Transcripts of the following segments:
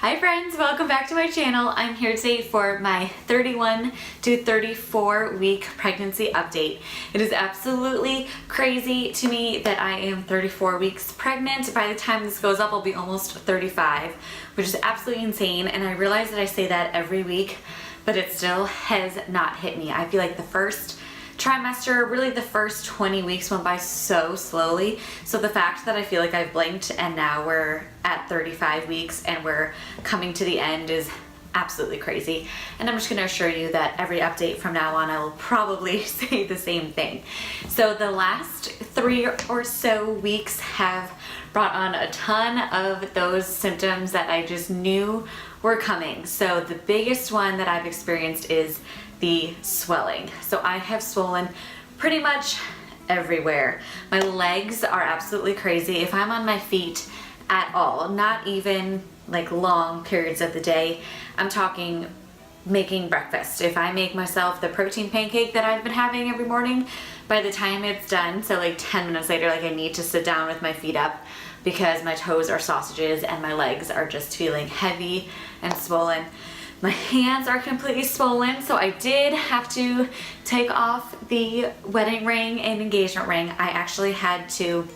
Hi friends, welcome back to my channel. I'm here today for my 31 to 34 week pregnancy update. It is absolutely crazy to me that I am 34 weeks pregnant. By the time this goes up, I'll be almost 35, which is absolutely insane. And I realize that I say that every week, but it still has not hit me. I feel like the first trimester, really the first 20 weeks went by so slowly. So the fact that I feel like I've blinked and now we're at 35 weeks and we're coming to the end is absolutely crazy. And I'm just gonna assure you that every update from now on, I will probably say the same thing. So the last 3 or so weeks have brought on a ton of those symptoms that I just knew were coming. So the biggest one that I've experienced is the swelling. So I have swollen pretty much everywhere. My legs are absolutely crazy. If I'm on my feet at all, not even like long periods of the day, I'm talking making breakfast. If I make myself the protein pancake that I've been having every morning, by the time it's done, so like 10 minutes later, like I need to sit down with my feet up because my toes are sausages and my legs are just feeling heavy and swollen. My hands are completely swollen, so I did have to take off the wedding ring and engagement ring. I actually had to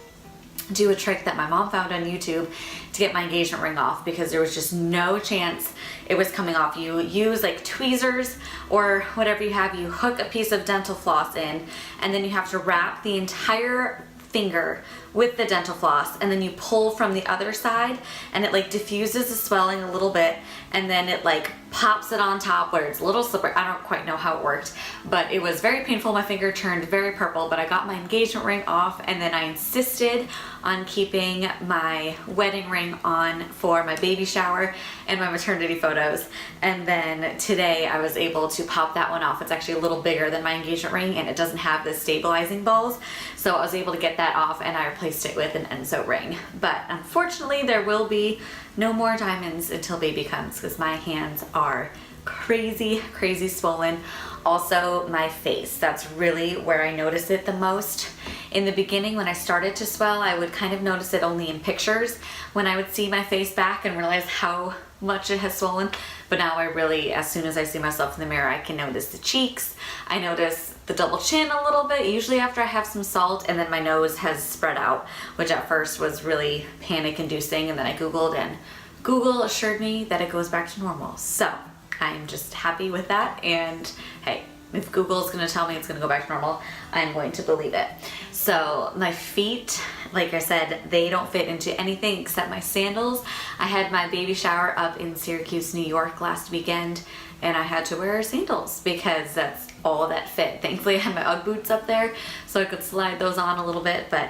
do a trick that my mom found on YouTube to get my engagement ring off because there was just no chance it was coming off. You use like tweezers or whatever you have, you hook a piece of dental floss in, and then you have to wrap the entire finger with the dental floss, and then you pull from the other side and it like diffuses the swelling a little bit, and then it like pops it on top where it's a little slippery. I don't quite know how it worked, but it was very painful. My finger turned very purple, but I got my engagement ring off, and then I insisted on keeping my wedding ring on for my baby shower and my maternity photos. And then today I was able to pop that one off. It's actually a little bigger than my engagement ring and it doesn't have the stabilizing balls. So I was able to get that off and I replaced it with an Enso ring. But unfortunately there will be no more diamonds until baby comes because my hands are crazy, crazy swollen. Also my face, that's really where I notice it the most. In the beginning when I started to swell, I would kind of notice it only in pictures when I would see my face back and realize how much it has swollen. But now I really, as soon as I see myself in the mirror, I can notice the cheeks. I notice the double chin a little bit, usually after I have some salt, and then my nose has spread out, which at first was really panic inducing. And then I Googled and Google assured me that it goes back to normal. So I'm just happy with that. And hey, if Google's gonna tell me it's gonna go back to normal, I'm going to believe it. So my feet, like I said, they don't fit into anything except my sandals. I had my baby shower up in Syracuse, New York last weekend, and I had to wear sandals because that's all that fit. Thankfully I had my Ugg boots up there so I could slide those on a little bit, but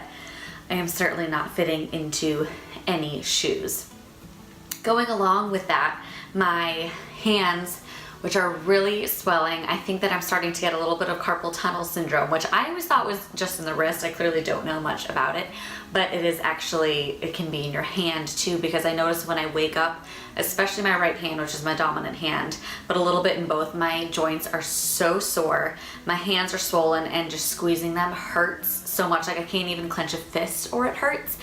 I am certainly not fitting into any shoes. Going along with that, my hands, which are really swelling. I think that I'm starting to get a little bit of carpal tunnel syndrome, which I always thought was just in the wrist. I clearly don't know much about it, but it is actually, it can be in your hand too, because I notice when I wake up, especially my right hand, which is my dominant hand, but a little bit in both, my joints are so sore. My hands are swollen and just squeezing them hurts so much. Like I can't even clench a fist or it hurts.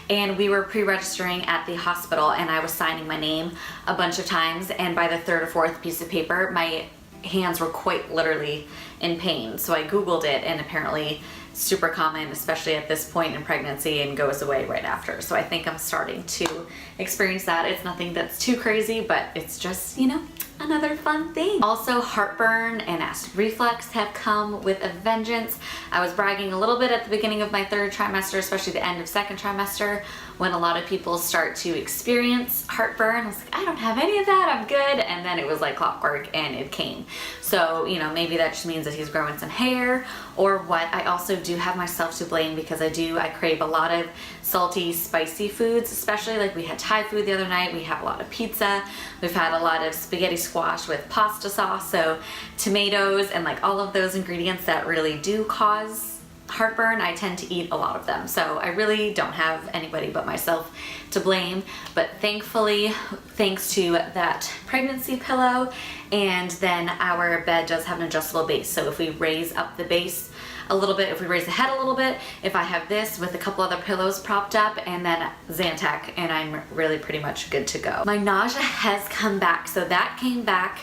And we were pre-registering at the hospital and I was signing my name a bunch of times, and by the 3rd or 4th piece of paper, my hands were quite literally in pain. So I Googled it, and apparently super common, especially at this point in pregnancy, and goes away right after. So I think I'm starting to experience that. It's nothing that's too crazy, but it's just, you know, another fun thing. Also, heartburn and acid reflux have come with a vengeance. I was bragging a little bit at the beginning of my 3rd trimester, especially the end of 2nd trimester, when a lot of people start to experience heartburn. I was like, I don't have any of that, I'm good. And then it was like clockwork and it came. So, you know, maybe that just means that he's growing some hair or what. I also do have myself to blame because I crave a lot of salty, spicy foods, especially like we had Thai food the other night. We have a lot of pizza. We've had a lot of spaghetti squash with pasta sauce. So tomatoes and like all of those ingredients that really do cause heartburn, I tend to eat a lot of them. So I really don't have anybody but myself to blame. But thankfully, thanks to that pregnancy pillow, and then our bed does have an adjustable base. So if we raise up the base a little bit, if we raise the head a little bit, if I have this with a couple other pillows propped up and then Zantac, and I'm really pretty much good to go. My nausea has come back. So that came back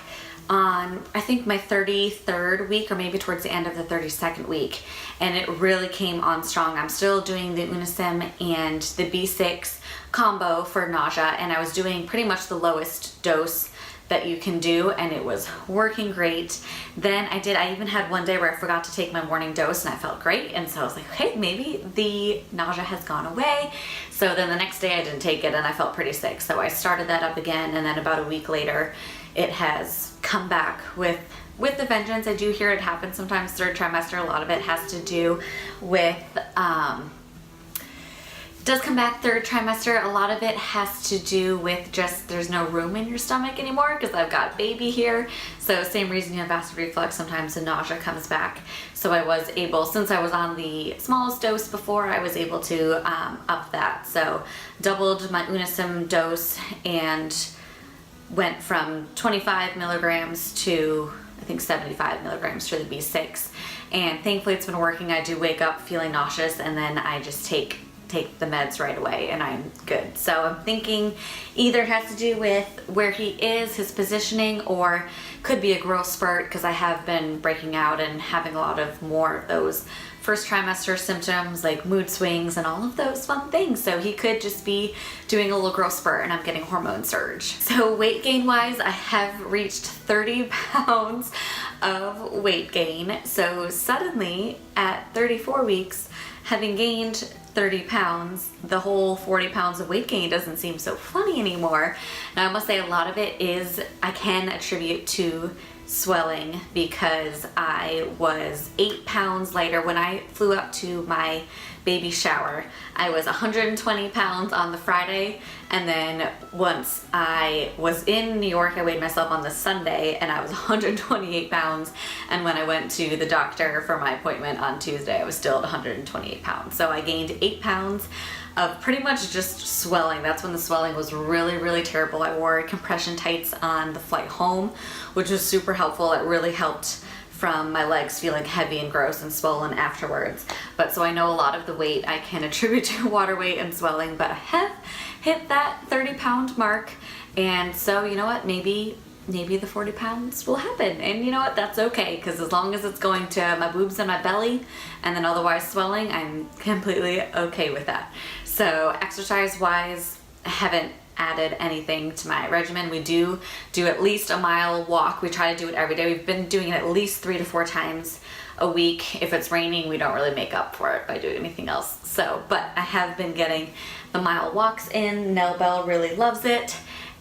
on, I think, my 33rd week, or maybe towards the end of the 32nd week, and it really came on strong. I'm still doing the Unisim and the B6 combo for nausea, and I was doing pretty much the lowest dose that you can do, and it was working great. Then I even had one day where I forgot to take my morning dose and I felt great, and so I was like, hey, maybe the nausea has gone away. So then the next day I didn't take it and I felt pretty sick, so I started that up again, and then about a week later it has come back with the vengeance. I do hear it happen sometimes third trimester. A lot of it has to do with does come back third trimester. A lot of it has to do with just there's no room in your stomach anymore because I've got baby here. So same reason you have acid reflux, sometimes the nausea comes back. So I was able, since I was on the smallest dose before, I was able to up that. So doubled my Unisim dose and went from 25 milligrams to I think 75 milligrams for the B6. And thankfully it's been working. I do wake up feeling nauseous and then I just take the meds right away and I'm good. So I'm thinking either it has to do with where he is, his positioning, or could be a growth spurt because I have been breaking out and having a lot of more of those first trimester symptoms like mood swings and all of those fun things. So he could just be doing a little growth spurt and I'm getting hormone surge. So weight gain wise, I have reached 30 pounds of weight gain. So suddenly at 34 weeks, having gained 30 pounds, the whole 40 pounds of weight gain doesn't seem so funny anymore. Now I must say a lot of it is, I can attribute to swelling because I was 8 pounds lighter. When I flew up to my baby shower, I was 120 pounds on the Friday, and then once I was in New York, I weighed myself on the Sunday and I was 128 pounds, and when I went to the doctor for my appointment on Tuesday, I was still at 128 pounds. So I gained 8 pounds of pretty much just swelling. That's when the swelling was really, really terrible. I wore compression tights on the flight home, which was super helpful. It really helped from my legs feeling heavy and gross and swollen afterwards. But so I know a lot of the weight I can attribute to water weight and swelling, but I have hit that 30-pound mark. And so you know what, maybe the 40 pounds will happen. And you know what, that's okay, because as long as it's going to my boobs and my belly and then otherwise swelling, I'm completely okay with that. So exercise wise, I haven't added anything to my regimen. We do at least a mile walk. We try to do it every day. We've been doing it at least 3 to 4 times a week. If it's raining, we don't really make up for it by doing anything else. So, but I have been getting the mile walks in. Nell Bell really loves it.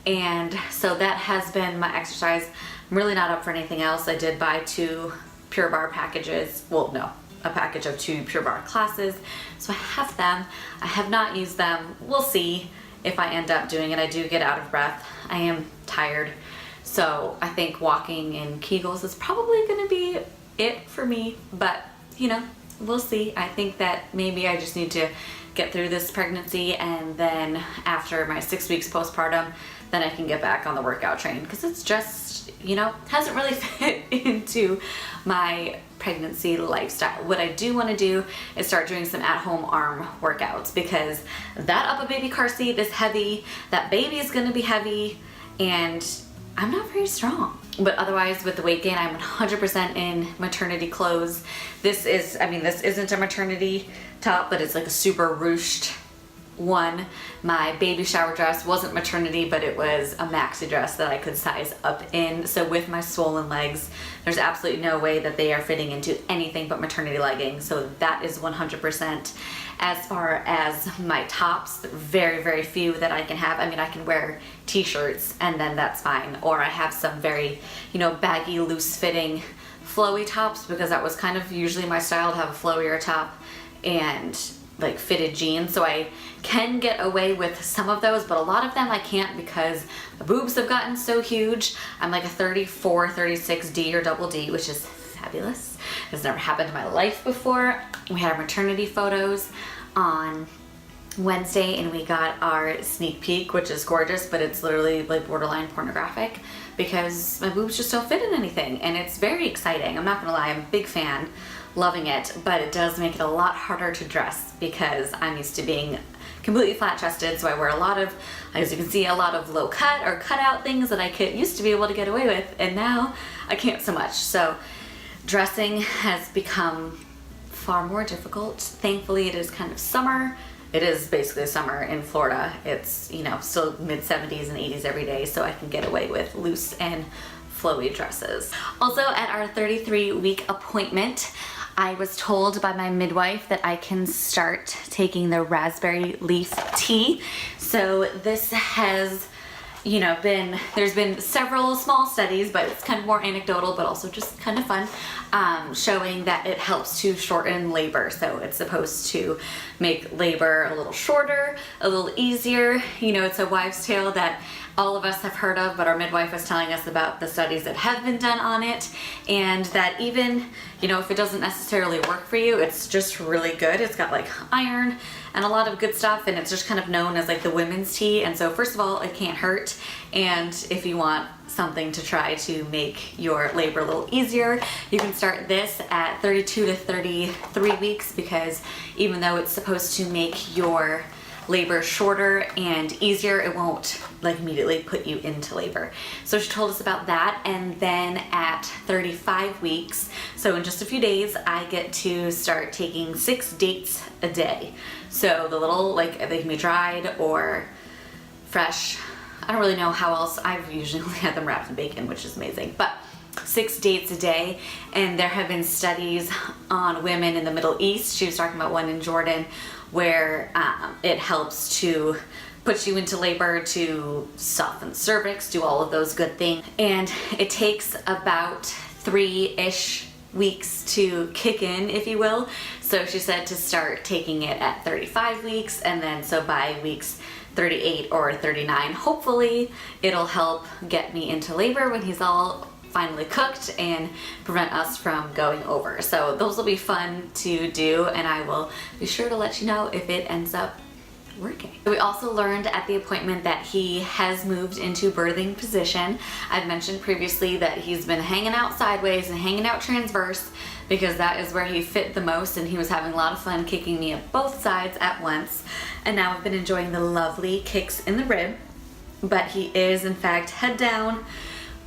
And so that has been my exercise. I'm really not up for anything else. I did buy 2 Pure Barre packages. Well, no, a package of 2 Pure Barre classes. So I have them. I have not used them. We'll see if I end up doing it. I do get out of breath. I am tired. So I think walking in Kegels is probably gonna be it for me, but you know, we'll see. I think that maybe I just need to get through this pregnancy, and then after my 6 weeks postpartum, then I can get back on the workout train, because it's just, you know, hasn't really fit into my pregnancy lifestyle. What I do want to do is start doing some at-home arm workouts, because that up a baby car seat is heavy, that baby is going to be heavy, and I'm not very strong. But otherwise, with the weight gain, I'm 100% in maternity clothes. This is, I mean, this isn't a maternity top, but it's like a super ruched one. My baby shower dress wasn't maternity, but it was a maxi dress that I could size up in. So with my swollen legs, there's absolutely no way that they are fitting into anything but maternity leggings. So that is 100%. As far as my tops, very, very few that I can have. I mean, I can wear t-shirts and then that's fine. Or I have some very, you know, baggy, loose fitting, flowy tops, because that was kind of usually my style, to have a flowier top and like fitted jeans. So I can get away with some of those, but a lot of them I can't, because the boobs have gotten so huge. I'm like a 34, 36D or double D, which is fabulous. It's never happened in my life before. We had our maternity photos on Wednesday and we got our sneak peek, which is gorgeous, but it's literally like borderline pornographic because my boobs just don't fit in anything, and it's very exciting. I'm not gonna lie, I'm a big fan, loving it, but it does make it a lot harder to dress because I'm used to being completely flat chested, so I wear a lot of, as you can see, a lot of low cut or cut out things that I used to be able to get away with, and now I can't so much. So dressing has become far more difficult. Thankfully it is kind of summer. It is basically summer in Florida. It's, you know, still mid 70s and 80s every day, so I can get away with loose and flowy dresses. Also, at our 33-week appointment, I was told by my midwife that I can start taking the raspberry leaf tea. So this has, you know, there's been several small studies, but it's kind of more anecdotal, but also just kind of fun, showing that it helps to shorten labor. So it's supposed to make labor a little shorter, a little easier. You know, it's a wives' tale that all of us have heard of, but our midwife was telling us about the studies that have been done on it, and that even, you know, if it doesn't necessarily work for you, it's just really good. It's got like iron and a lot of good stuff, and it's just kind of known as like the women's tea. And so first of all, it can't hurt, and if you want something to try to make your labor a little easier, you can start this at 32 to 33 weeks, because even though it's supposed to make your labor shorter and easier, it won't like immediately put you into labor. So she told us about that. And then at 35 weeks, so in just a few days, I get to start taking 6 dates a day. So the little, like, they can be dried or fresh. I don't really know how else. I've usually only had them wrapped in bacon, which is amazing, but 6 dates a day. And there have been studies on women in the Middle East. She was talking about one in Jordan where it helps to put you into labor, to soften the cervix, do all of those good things. And it takes about 3-ish weeks to kick in, if you will. So she said to start taking it at 35 weeks, and then so by weeks 38 or 39, hopefully it'll help get me into labor when he's all finally cooked and prevent us from going over. So those will be fun to do, and I will be sure to let you know if it ends up working. We also learned at the appointment that he has moved into birthing position. I've mentioned previously that he's been hanging out sideways and hanging out transverse because that is where he fit the most, and he was having a lot of fun kicking me at both sides at once. And now I've been enjoying the lovely kicks in the rib, but he is in fact head down,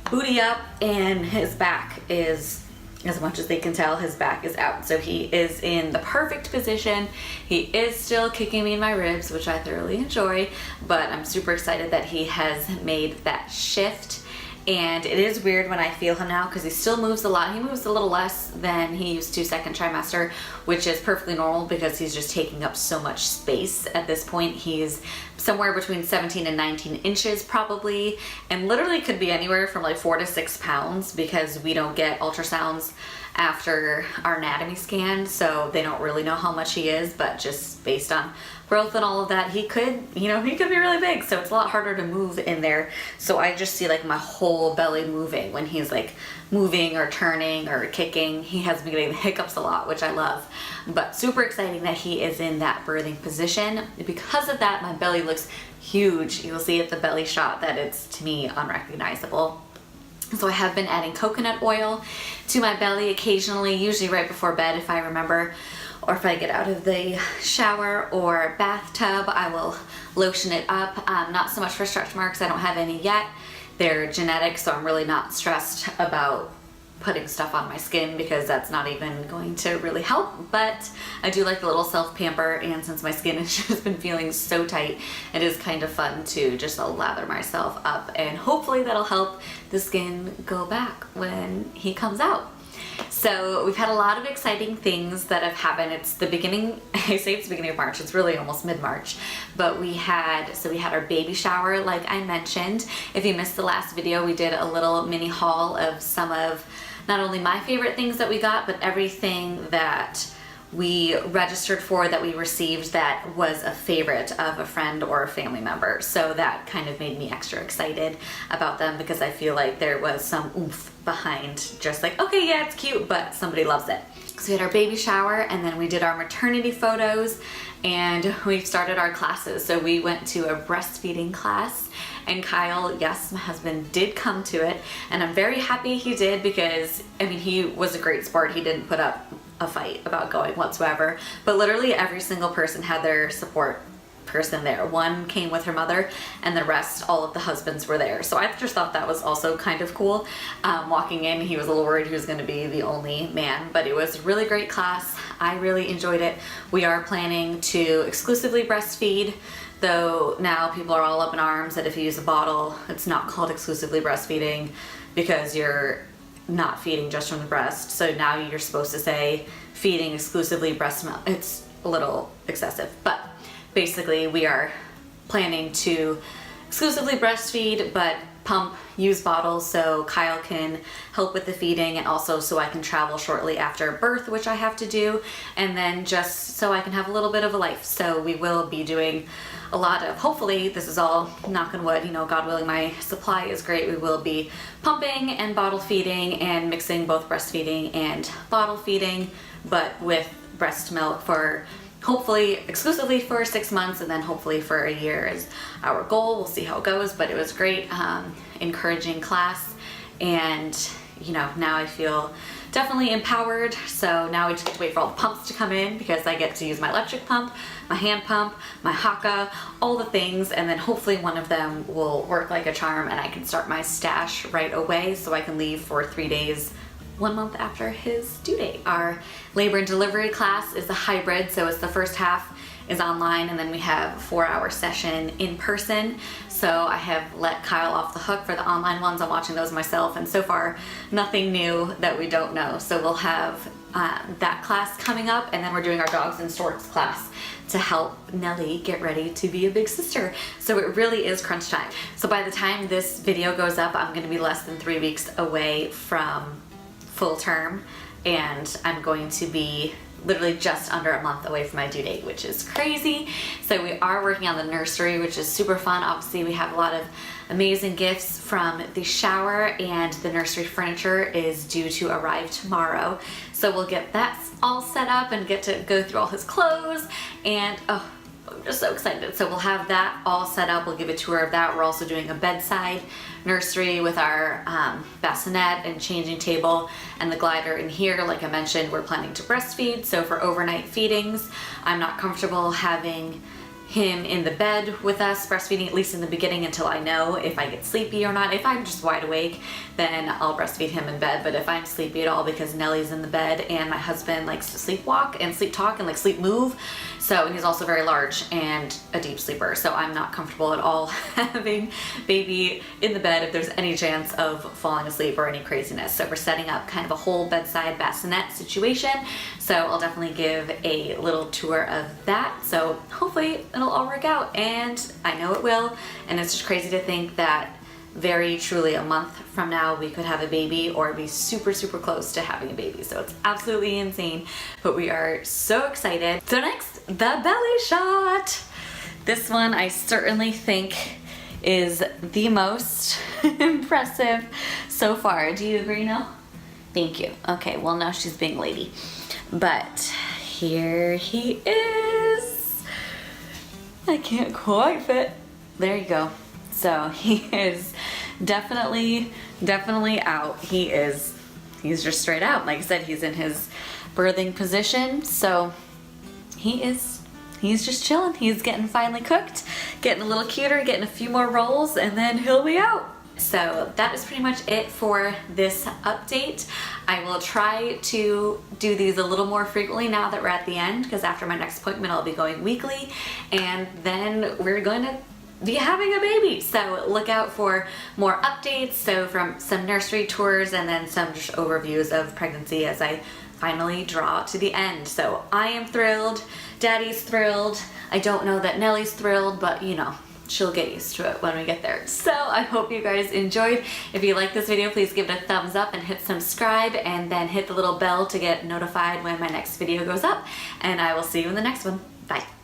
booty up, and his back is, as much as they can tell, his back is out. So he is in the perfect position. He is still kicking me in my ribs, which I thoroughly enjoy, but I'm super excited that he has made that shift. And it is weird when I feel him now because he still moves a lot. He moves a little less than he used to second trimester, which is perfectly normal because he's just taking up so much space at this point. He's somewhere between 17 and 19 inches probably, and literally could be anywhere from like 4 to 6 pounds because we don't get ultrasounds after our anatomy scan, so they don't really know how much he is, but just based on growth and all of that, he could, you know, he could be really big, so it's a lot harder to move in there. So I just see like my whole belly moving when he's like moving or turning or kicking. He has been getting the hiccups a lot, which I love, but super exciting that he is in that birthing position. Because of that, my belly looks huge. You'll see at the belly shot that it's, to me, unrecognizable. So I have been adding coconut oil to my belly occasionally, usually right before bed if I remember, or if I get out of the shower or bathtub, I will lotion it up. Not so much for stretch marks, I don't have any yet. They're genetic, so I'm really not stressed about putting stuff on my skin because that's not even going to really help, but I do like the little self-pamper, and since my skin has just been feeling so tight, it is kind of fun to just lather myself up, and hopefully that'll help the skin go back when he comes out. So we've had a lot of exciting things that have happened. It's the beginning, I say it's the beginning of March, it's really almost mid-March, but we had our baby shower, like I mentioned. If you missed the last video, we did a little mini haul of some of not only my favorite things that we got, but everything that we registered for that we received that was a favorite of a friend or a family member. So that kind of made me extra excited about them, because I feel like there was some oomph behind just like, okay, yeah, it's cute, but somebody loves it. So we had our baby shower, and then we did our maternity photos, and we started our classes. So we went to a breastfeeding class, and Kyle, yes, my husband, did come to it, and I'm very happy he did, because I mean, he was a great sport. He didn't put up a fight about going whatsoever, but literally every single person had their support person there. One came with her mother, and the rest, all of the husbands were there. So I just thought that was also kind of cool. Walking in, he was a little worried he was going to be the only man, but it was a really great class. I really enjoyed it. We are planning to exclusively breastfeed, though now people are all up in arms that if you use a bottle, it's not called exclusively breastfeeding, because you're not feeding just from the breast. So now you're supposed to say feeding exclusively breast milk. It's a little excessive, but basically we are planning to exclusively breastfeed, but pump, use bottles, so Kyle can help with the feeding, and also so I can travel shortly after birth, which I have to do, and then just so I can have a little bit of a life. So we will be doing a lot of, hopefully, this is all knock on wood, you know, God willing, my supply is great. We will be pumping and bottle feeding and mixing both breastfeeding and bottle feeding, but with breast milk for hopefully exclusively for 6 months, and then hopefully for a year is our goal. We'll see how it goes, but it was great, encouraging class, and you know, now I feel definitely empowered. So now we just get to wait for all the pumps to come in, because I get to use my electric pump, my hand pump, my Haka, all the things, and then hopefully one of them will work like a charm and I can start my stash right away, so I can leave for 3 days 1 month after his due date. Our labor and delivery class is a hybrid, so it's the first half is online, and then we have a 4-hour session in person. So I have let Kyle off the hook for the online ones. I'm watching those myself, and so far nothing new that we don't know. So we'll have that class coming up, and then we're doing our dogs and storks class to help Nellie get ready to be a big sister. So it really is crunch time. So by the time this video goes up, I'm gonna be less than 3 weeks away from full term, and I'm going to be literally just under a month away from my due date, which is crazy. So we are working on the nursery, which is super fun. Obviously we have a lot of amazing gifts from the shower, and the nursery furniture is due to arrive tomorrow. So we'll get that all set up and get to go through all his clothes, and oh, I'm just so excited. So we'll have that all set up. We'll give a tour of that. We're also doing a bedside nursery with our bassinet and changing table and the glider in here. Like I mentioned, we're planning to breastfeed. So for overnight feedings, I'm not comfortable having him in the bed with us breastfeeding, at least in the beginning, until I know if I get sleepy or not. If I'm just wide awake, then I'll breastfeed him in bed. But if I'm sleepy at all, because Nellie's in the bed and my husband likes to sleepwalk and sleep talk and like sleep move, so, and he's also very large and a deep sleeper, so I'm not comfortable at all having baby in the bed if there's any chance of falling asleep or any craziness. So we're setting up kind of a whole bedside bassinet situation. So I'll definitely give a little tour of that. So hopefully it'll all work out, and I know it will. And it's just crazy to think that very truly a month from now we could have a baby, or be super close to having a baby. So it's absolutely insane, but we are so excited. So next, the belly shot. This one I certainly think is the most impressive so far. Do you agree, Nell? Thank you. Okay, well now she's being lady, but here he is. I can't quite fit. There you go. So he is definitely out. He's just straight out. Like I said, he's in his birthing position. So he's just chilling. He's getting finely cooked, getting a little cuter, getting a few more rolls, and then he'll be out. So that is pretty much it for this update. I will try to do these a little more frequently now that we're at the end, because after my next appointment I'll be going weekly, and then we're going to be having a baby. So look out for more updates, so from some nursery tours and then some just overviews of pregnancy as I finally draw to the end. So I am thrilled, Daddy's thrilled. I don't know that Nellie's thrilled, but you know, she'll get used to it when we get there. So I hope you guys enjoyed. If you like this video, please give it a thumbs up and hit subscribe, and then hit the little bell to get notified when my next video goes up. And I will see you in the next one. Bye.